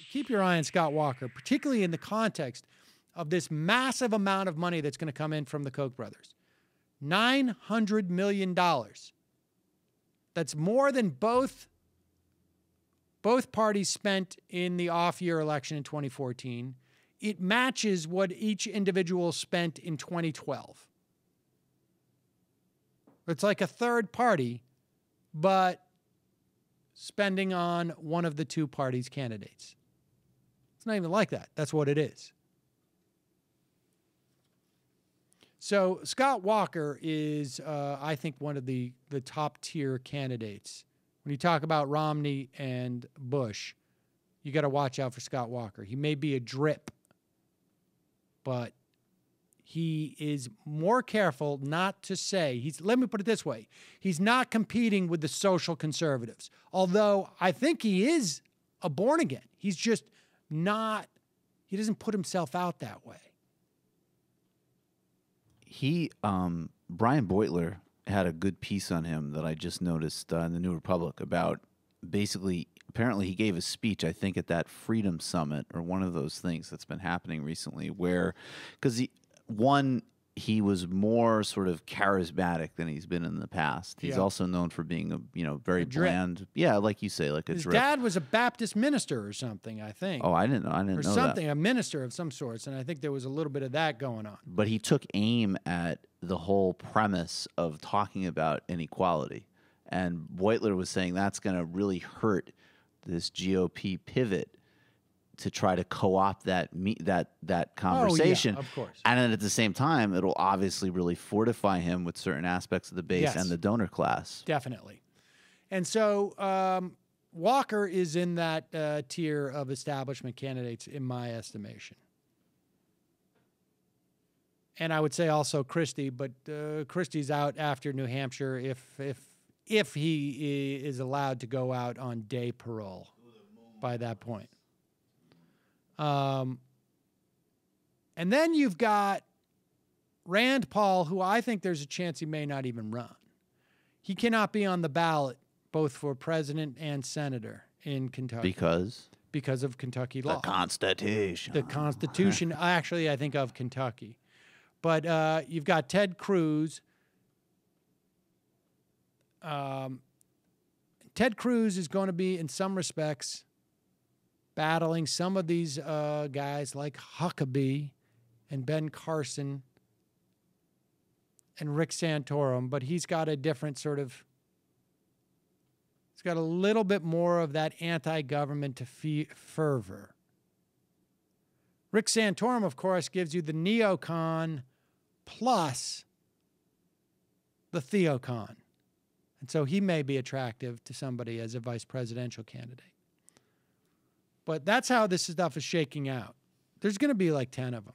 keep your eye on Scott Walker, particularly in the context of this massive amount of money that's going to come in from the Koch brothers. $900 million. That's more than both parties spent in the off-year election in 2014. It matches what each individual spent in 2012. It's like a third party, but spending on one of the two parties' candidates. It's not even like that. That's what it is. So Scott Walker is, I think, one of the top-tier candidates. When you talk about Romney and Bush, you got to watch out for Scott Walker. He may be a drip, but he is more careful not to say, let me put it this way, he's not competing with the social conservatives, although I think he is a born again. He's just not, he doesn't put himself out that way. Brian Beutler had a good piece on him that I just noticed in the New Republic about basically, apparently he gave a speech, I think, at that Freedom Summit or one of those things that's been happening recently where, because he was more sort of charismatic than he's been in the past. He's also known for being a very bland. Yeah, like you say, like a His drip. dad was a Baptist minister or something, I think. Oh, I didn't know or something, that. a minister of some sorts, and I think there was a little bit of that going on. But he took aim at the whole premise of talking about inequality. And Beutler was saying that's going to really hurt this GOP pivot to try to co-opt that conversation. Oh, yeah, of course. And then at the same time, it'll obviously really fortify him with certain aspects of the base and the donor class. Definitely. And so Walker is in that tier of establishment candidates, in my estimation. And I would say also Christie, but Christie's out after New Hampshire if he is allowed to go out on day parole by that point. And then you've got Rand Paul, who I think there's a chance he may not even run. He cannot be on the ballot both for president and senator in Kentucky. Because of Kentucky law. The Constitution. The Constitution, actually, I think of Kentucky. But you've got Ted Cruz. Ted Cruz is going to be, in some respects, battling some of these guys like Huckabee and Ben Carson and Rick Santorum, but he's got a different sort of, he's got a little bit more of that anti-government fervor. Rick Santorum, of course, gives you the neocon plus the theocon. And so he may be attractive to somebody as a vice presidential candidate. But that's how this stuff is shaking out. There's going to be like 10 of them.